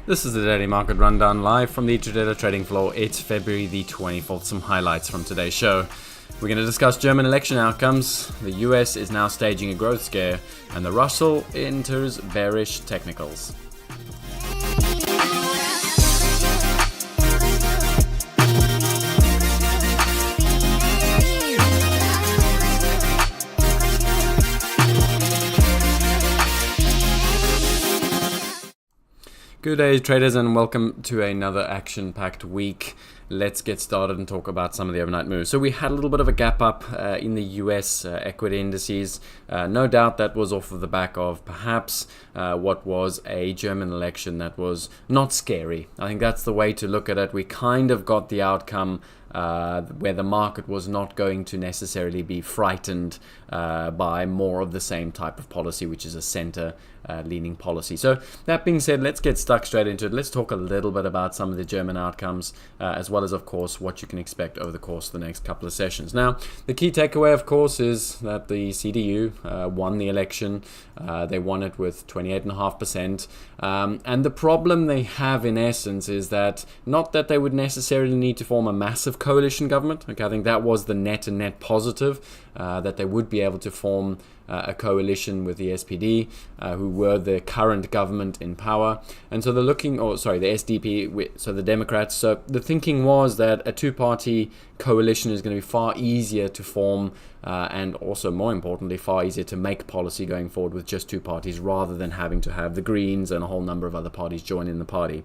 This is the Daily Market Rundown live from the Tradelo trading floor. It's February the 24th. Some highlights from today's show. We're going to discuss German election outcomes. The US is now staging a growth scare, and the Russel enters bearish technicals. Good day, traders, and welcome to another action-packed week. Let's get started and talk about some of the overnight moves. So we had a little bit of a gap up in the US equity indices. No doubt that was off of the back of perhaps what was a German election that was not scary. I think that's the way to look at it. We kind of got the outcome where the market was not going to necessarily be frightened by more of the same type of policy, which is a center leaning policy. So that being said, let's get stuck straight into it. Let's talk a little bit about some of the German outcomes, as well as, of course, what you can expect over the course of the next couple of sessions. Now, the key takeaway, of course, is that the CDU won the election. They won it with 28.5%. And the problem they have, in essence, is that not that they would necessarily need to form a massive coalition government. Okay, I think that was the net positive, that they would be able to form a coalition with the SPD, who were the current government in power. And so they're looking, the SDP, so the Democrats. So the thinking was that a two-party coalition is going to be far easier to form, and also, more importantly, far easier to make policy going forward with just two parties, rather than having to have the Greens and a whole number of other parties join in the party.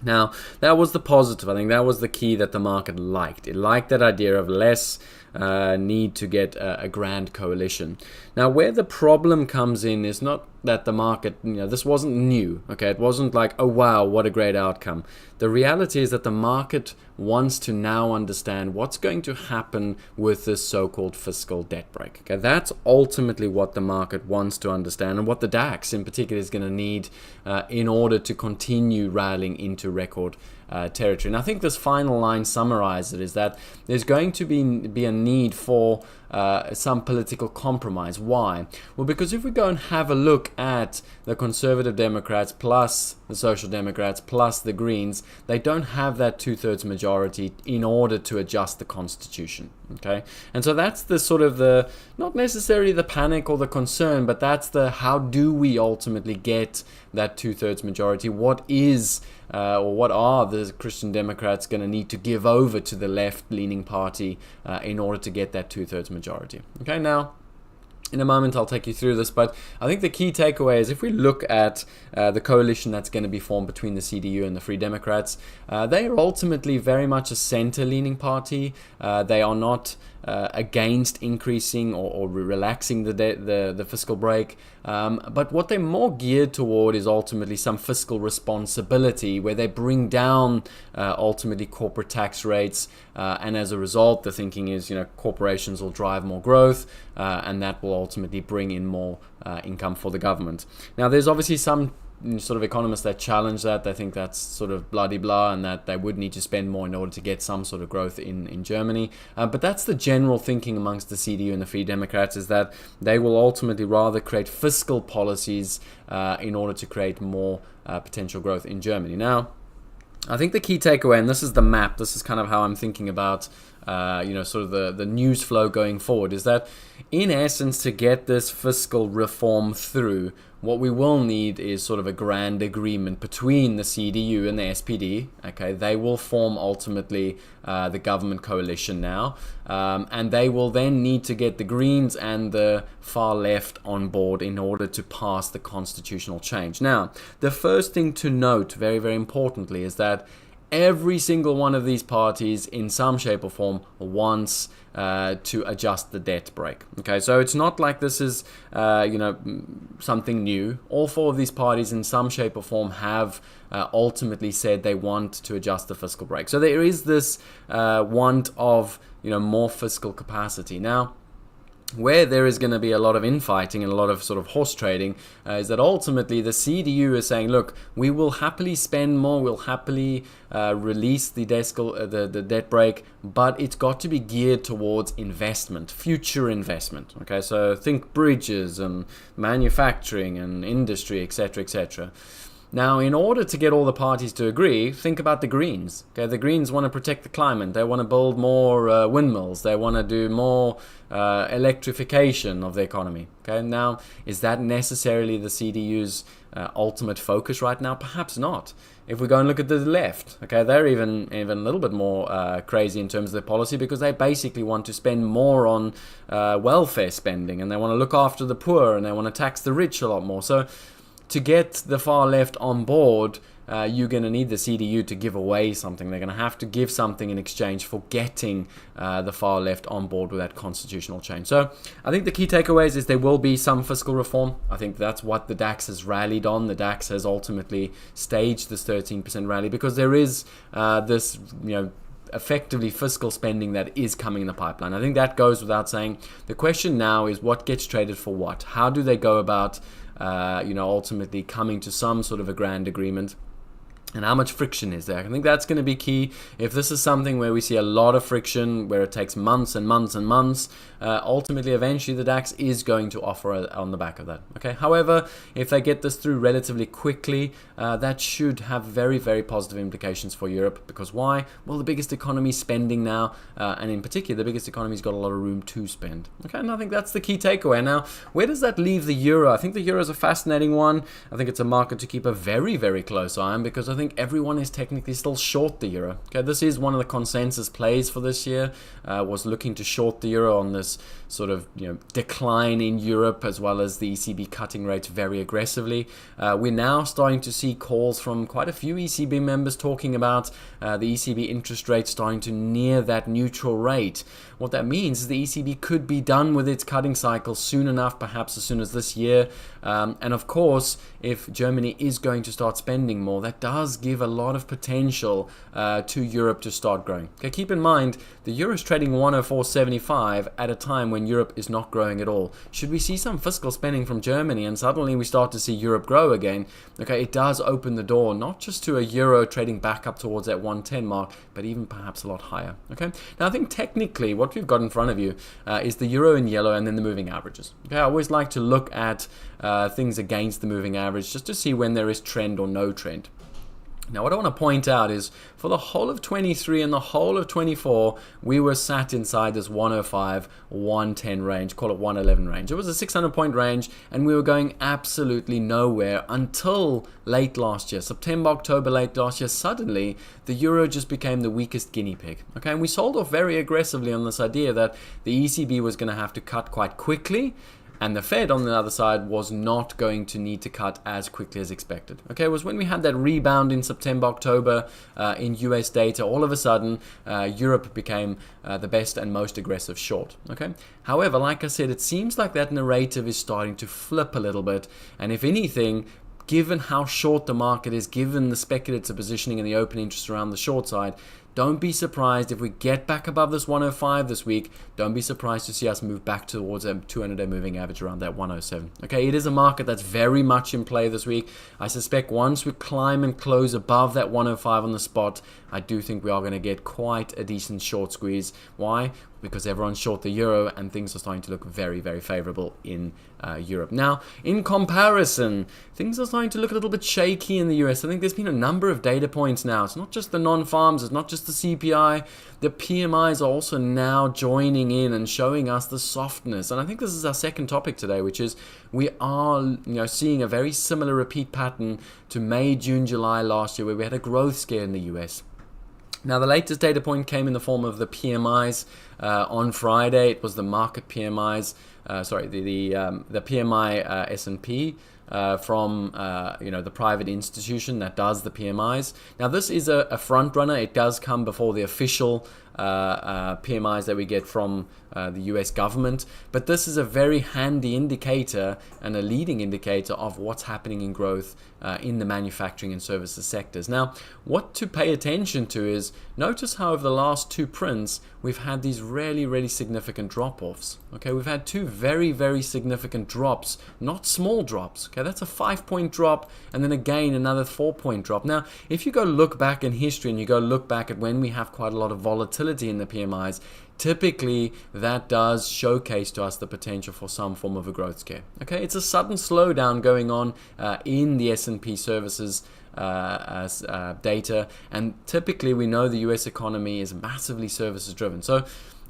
Now, that was the positive. I think that was the key that the market liked. It liked that idea of less need to get a grand coalition. Now, where the problem comes in is not that the market, this wasn't new. Okay, it wasn't like, oh wow, what a great outcome. The reality is that the market wants to now understand what's going to happen with this so-called fiscal debt break. Okay, that's ultimately what the market wants to understand, and what the DAX in particular is going to need in order to continue rallying into record territory. And I think this final line summarizes it, is that there's going to be a need for some political compromise. Why? Well, because if we go and have a look at the Conservative Democrats plus the Social Democrats plus the Greens, they don't have that two-thirds majority in order to adjust the Constitution. Okay, and so that's the sort of the, not necessarily the panic or the concern, but that's the, how do we ultimately get that two-thirds majority? What is or what are the Christian Democrats going to need to give over to the left-leaning party in order to get that two-thirds majority? Okay, now, in a moment, I'll take you through this, but I think the key takeaway is if we look at the coalition that's going to be formed between the CDU and the Free Democrats, they are ultimately very much a center-leaning party. They are not against increasing or relaxing the fiscal break, but what they're more geared toward is ultimately some fiscal responsibility, where they bring down ultimately corporate tax rates, and as a result, the thinking is corporations will drive more growth, and that will ultimately bring in more income for the government. Now, there's obviously some sort of economists that challenge that. They think that's sort of blah-de-blah, and that they would need to spend more in order to get some sort of growth in Germany. But that's the general thinking amongst the CDU and the Free Democrats, is that they will ultimately rather create fiscal policies in order to create more potential growth in Germany. Now, I think the key takeaway, and this is the map, this is kind of how I'm thinking about sort of the news flow going forward, is that in essence, to get this fiscal reform through, what we will need is sort of a grand agreement between the CDU and the SPD. Okay, they will form ultimately the government coalition now, and they will then need to get the Greens and the far left on board in order to pass the constitutional change. Now, the first thing to note, very, very importantly, is that every single one of these parties, in some shape or form, wants to adjust the debt break. Okay, so it's not like this is something new. All four of these parties, in some shape or form, have ultimately said they want to adjust the fiscal break. So there is this want of more fiscal capacity. Now, where there is going to be a lot of infighting and a lot of sort of horse trading is that ultimately the CDU is saying, look, we will happily spend more, we'll happily release the debt break, but it's got to be geared towards investment, future investment. Okay, so think bridges and manufacturing and industry, etc., etc. Now, in order to get all the parties to agree, think about the Greens. Okay, the Greens want to protect the climate. They want to build more windmills. They want to do more electrification of the economy. Okay, now, is that necessarily the CDU's ultimate focus right now? Perhaps not. If we go and look at the left, okay, they're even a little bit more crazy in terms of their policy, because they basically want to spend more on welfare spending, and they want to look after the poor, and they want to tax the rich a lot more. So to get the far left on board, you're going to need the CDU to give away something. They're going to have to give something in exchange for getting the far left on board with that constitutional change. So I think the key takeaways is there will be some fiscal reform. I think that's what the DAX has rallied on. The DAX has ultimately staged this 13% rally because there is this, effectively fiscal spending that is coming in the pipeline. I think that goes without saying. The question now is what gets traded for what? How do they go about ultimately coming to some sort of a grand agreement? And how much friction is there? I think that's going to be key. If this is something where we see a lot of friction, where it takes months and months and months, ultimately, eventually, the DAX is going to offer on the back of that. Okay. However, if they get this through relatively quickly, that should have very, very positive implications for Europe. Because why? Well, the biggest economy spending now, and in particular, the biggest economy's got a lot of room to spend. Okay. And I think that's the key takeaway. Now, where does that leave the euro? I think the euro is a fascinating one. I think it's a market to keep a very, very close eye on, because I think everyone is technically still short the euro. Okay, this is one of the consensus plays for this year, was looking to short the euro on this sort of decline in Europe, as well as the ECB cutting rates very aggressively. We're now starting to see calls from quite a few ECB members talking about the ECB interest rate starting to near that neutral rate. What that means is the ECB could be done with its cutting cycle soon enough, perhaps as soon as this year. And of course, if Germany is going to start spending more, that does give a lot of potential to Europe to start growing. Okay, keep in mind, the euro is trading 104.75 at a time when Europe is not growing at all. Should we see some fiscal spending from Germany and suddenly we start to see Europe grow again, okay, it does open the door not just to a euro trading back up towards that 110 mark, but even perhaps a lot higher. Okay, now I think technically what we've got in front of you is the euro in yellow and then the moving averages. Okay, I always like to look at things against the moving average just to see when there is trend or no trend. Now, what I want to point out is for the whole of 23 and the whole of 24, we were sat inside this 105, 110 range, call it 111 range. It was a 600-point range, and we were going absolutely nowhere until late last year, September, October, late last year. Suddenly, the euro just became the weakest guinea pig. Okay, and we sold off very aggressively on this idea that the ECB was going to have to cut quite quickly, and the Fed on the other side was not going to need to cut as quickly as expected. Okay, it was when we had that rebound in September, October in US data, all of a sudden Europe became the best and most aggressive short. Okay, however, like I said, it seems like that narrative is starting to flip a little bit, and if anything, given how short the market is, given the speculative positioning and the open interest around the short side, don't be surprised if we get back above this 105 this week. Don't be surprised to see us move back towards a 200-day moving average around that 107. Okay, it is a market that's very much in play this week. I suspect once we climb and close above that 105 on the spot, I do think we are going to get quite a decent short squeeze. Why? Because everyone's short the euro and things are starting to look very, very favorable in Europe. Now, in comparison, things are starting to look a little bit shaky in the US. I think there's been a number of data points now. It's not just the non-farms, it's not just the CPI. The PMIs are also now joining in and showing us the softness. And I think this is our second topic today, which is we are seeing a very similar repeat pattern to May, June, July last year, where we had a growth scare in the US. Now, the latest data point came in the form of the PMIs on Friday. It was the market PMIs, the PMI S&P from the private institution that does the PMIs. Now, this is a front runner. It does come before the official PMIs that we get from the US government, but this is a very handy indicator and a leading indicator of what's happening in growth in the manufacturing and services sectors. Now, what to pay attention to is notice how over the last two prints we've had these really, really significant drop-offs. Okay, we've had two very, very significant drops, not small drops. Okay, that's a 5-point drop, and then again another 4-point drop. Now, if you go look back in history and you go look back at when we have quite a lot of volatility volatility in the PMIs, typically that does showcase to us the potential for some form of a growth scare. Okay, it's a sudden slowdown going on in the S&P services data, and typically we know the US economy is massively services driven. So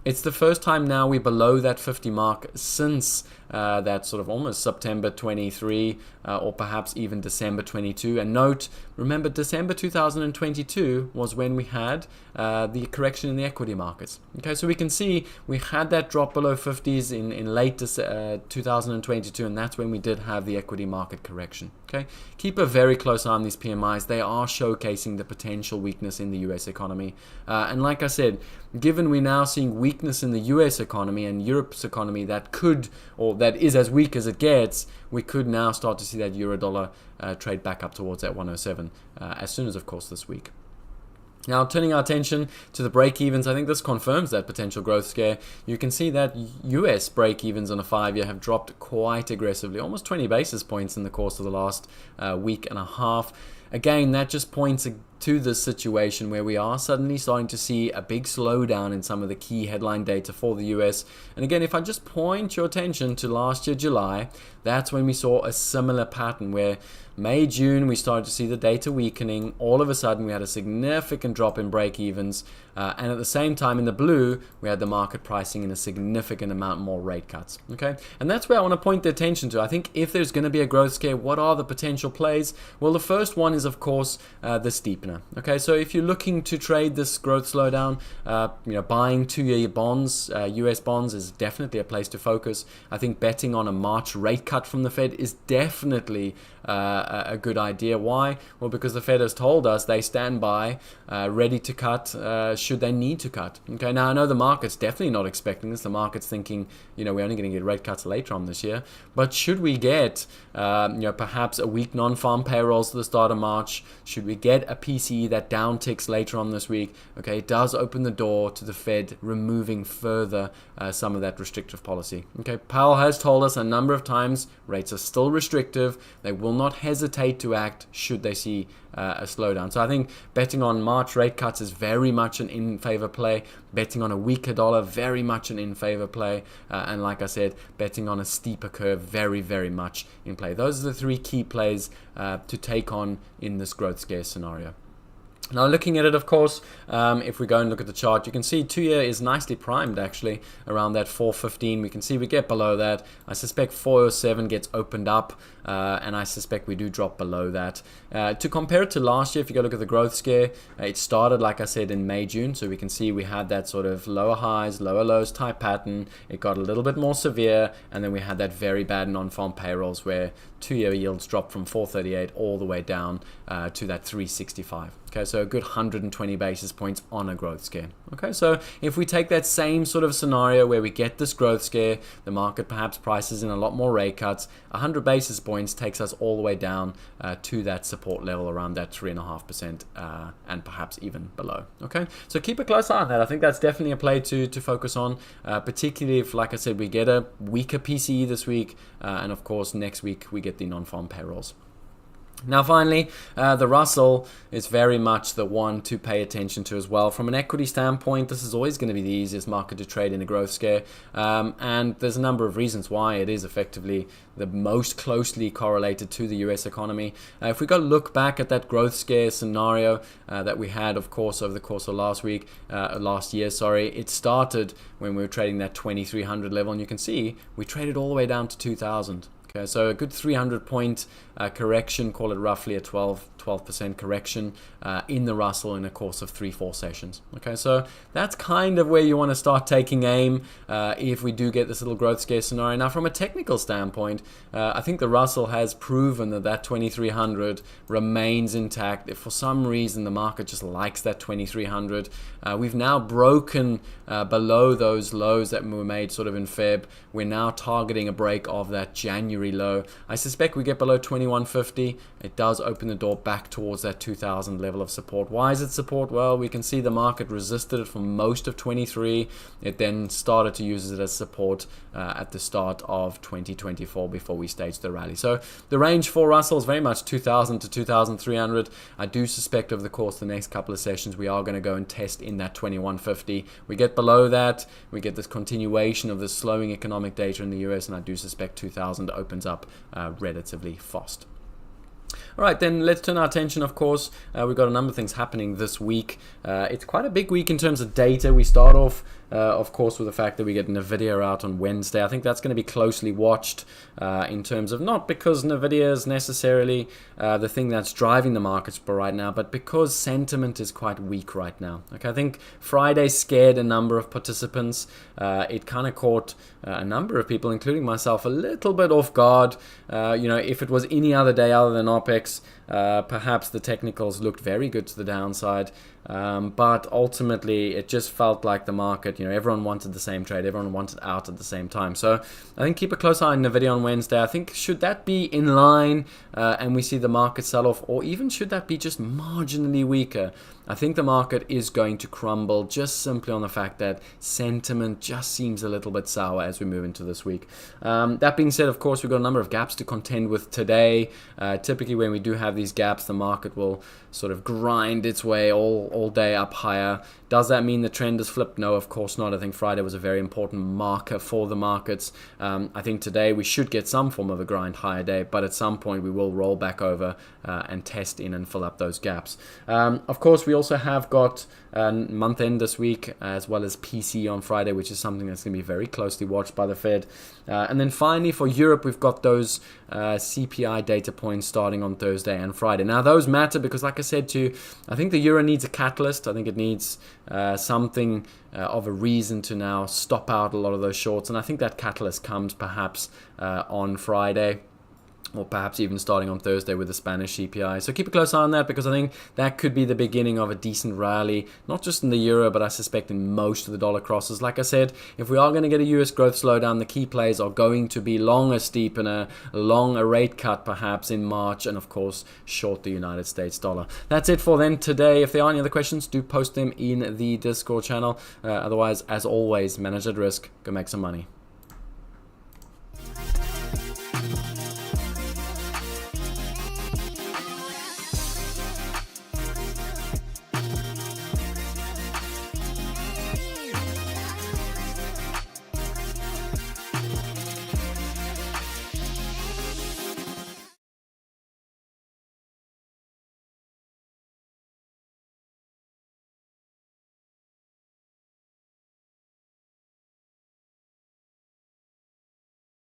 it's the first time now we're below that 50 mark since that sort of almost September 23 or perhaps even December 22. And note, remember, December 2022 was when we had the correction in the equity markets. Okay, so we can see we had that drop below 50s in late 2022, and that's when we did have the equity market correction. Okay, keep a very close eye on these PMIs. They are showcasing the potential weakness in the US economy. And like I said, given we're now seeing weakness in the US economy and Europe's economy that could, or that is as weak as it gets, we could now start to see that euro dollar trade back up towards that 107 as soon as, of course, this week. Now, turning our attention to the break-evens, I think this confirms that potential growth scare. You can see that US break-evens on a 5-year have dropped quite aggressively, almost 20 basis points in the course of the last week and a half. Again, that just points to this situation where we are suddenly starting to see a big slowdown in some of the key headline data for the US. And again, if I just point your attention to last year, July, that's when we saw a similar pattern where May, June, we started to see the data weakening. All of a sudden, we had a significant drop in break-evens. And at the same time, in the blue, we had the market pricing in a significant amount more rate cuts. Okay, and that's where I want to point the attention to. I think if there's going to be a growth scare, what are the potential plays? Well, the first one is, of course, the steepener. Okay, so if you're looking to trade this growth slowdown, buying 2-year bonds, US bonds, is definitely a place to focus. I think betting on a March rate cut from the Fed is definitely a good idea. Why? Well, because the Fed has told us they stand by, ready to cut should they need to cut. Okay, now I know the market's definitely not expecting this. The market's thinking, we're only going to get rate cuts later on this year. But should we get, perhaps a weak non-farm payrolls at the start of March, should we get a PCE that downticks later on this week, okay, it does open the door to the Fed removing further some of that restrictive policy. Okay, Powell has told us a number of times rates are still restrictive. They will not hesitate to act should they see a slowdown. So I think betting on March rate cuts is very much an in-favor play. Betting on a weaker dollar, very much an in-favor play. And like I said, betting on a steeper curve, very, very much in play. Those are the 3 key plays to take on in this growth scare scenario. Now, looking at it, of course, if we go and look at the chart, you can see 2-year is nicely primed, actually, around that 415. We can see we get below that. I suspect 407 gets opened up, and I suspect we do drop below that. To compare it to last year, if you go look at the growth scare, it started, like I said, in May, June. So we can see we had that sort of lower highs, lower lows type pattern. It got a little bit more severe, and then we had that very bad non-farm payrolls where 2-year yields dropped from 438 all the way down to that 365. Okay, so a good 120 basis points on a growth scare. Okay, so if we take that same sort of scenario where we get this growth scare, the market perhaps prices in a lot more rate cuts, 100 basis points takes us all the way down to that support level around that 3.5% and perhaps even below. Okay, so keep a close eye on that. I think that's definitely a play to focus on, particularly if, like I said, we get a weaker PCE this week, and of course next week we get the non-farm payrolls. Now finally, the Russel is very much the one to pay attention to as well. From an equity standpoint, this is always going to be the easiest market to trade in a growth scare, and there's a number of reasons why it is effectively the most closely correlated to the US economy. If we go look back at that growth scare scenario that we had, of course, over the course of last year, it started when we were trading that 2300 level, and you can see we traded all the way down to 2000. Okay, so a good 300-point correction, call it roughly a 12% correction in the Russell in a course of 3-4 sessions. Okay, so that's kind of where you want to start taking aim if we do get this little growth scare scenario. Now, from a technical standpoint, I think the Russell has proven that 2300 remains intact. If for some reason the market just likes that 2300, we've now broken below those lows that were made sort of in Feb. We're now targeting a break of that January low. I suspect we get below 21 2150, it does open the door back towards that 2000 level of support. Why is it support? Well, we can see the market resisted it for most of 23. It then started to use it as support at the start of 2024 before we staged the rally. So the range for Russell is very much 2000 to 2300. I do suspect over the course of the next couple of sessions we are going to go and test in that 2150. We get below that, we get this continuation of the slowing economic data in the US, and I do suspect 2000 opens up relatively fast. All right, then let's turn our attention, of course. We've got a number of things happening this week. It's quite a big week in terms of data. We start off, of course, with the fact that we get NVIDIA out on Wednesday. I think that's going to be closely watched in terms of, not because NVIDIA is necessarily the thing that's driving the markets for right now, but because sentiment is quite weak right now. Okay, I think Friday scared a number of participants. It kind of caught a number of people, including myself, a little bit off guard. If it was any other day other than OPEX, perhaps the technicals looked very good to the downside, but ultimately it just felt like the market, everyone wanted the same trade, everyone wanted out at the same time. So I think keep a close eye on NVIDIA on Wednesday. I think should that be in line and we see the market sell off, or even should that be just marginally weaker, I think the market is going to crumble just simply on the fact that sentiment just seems a little bit sour as we move into this week. That being said, of course, we've got a number of gaps to contend with today. Typically when we do have these gaps, the market will sort of grind its way all day up higher. Does that mean the trend has flipped? No, of course not. I think Friday was a very important marker for the markets. I think today we should get some form of a grind higher day, but at some point we will roll back over and test in and fill up those gaps. Of course, we also have got month end this week, as well as PC on Friday, which is something that's going to be very closely watched by the Fed. And then finally for Europe, we've got those CPI data points starting on Thursday and Friday. Now those matter because, like I said to you, I think the euro needs a catalyst. I think it needs something of a reason to now stop out a lot of those shorts, and I think that catalyst comes perhaps on Friday, or perhaps even starting on Thursday with the Spanish CPI. So keep a close eye on that, because I think that could be the beginning of a decent rally, not just in the euro, but I suspect in most of the dollar crosses. Like I said, if we are going to get a US growth slowdown, the key plays are going to be long a steep and a long a rate cut perhaps in March, and of course short the United States dollar. That's it for then today. If there are any other questions, do post them in the Discord channel. Otherwise, as always, manage at risk, go make some money.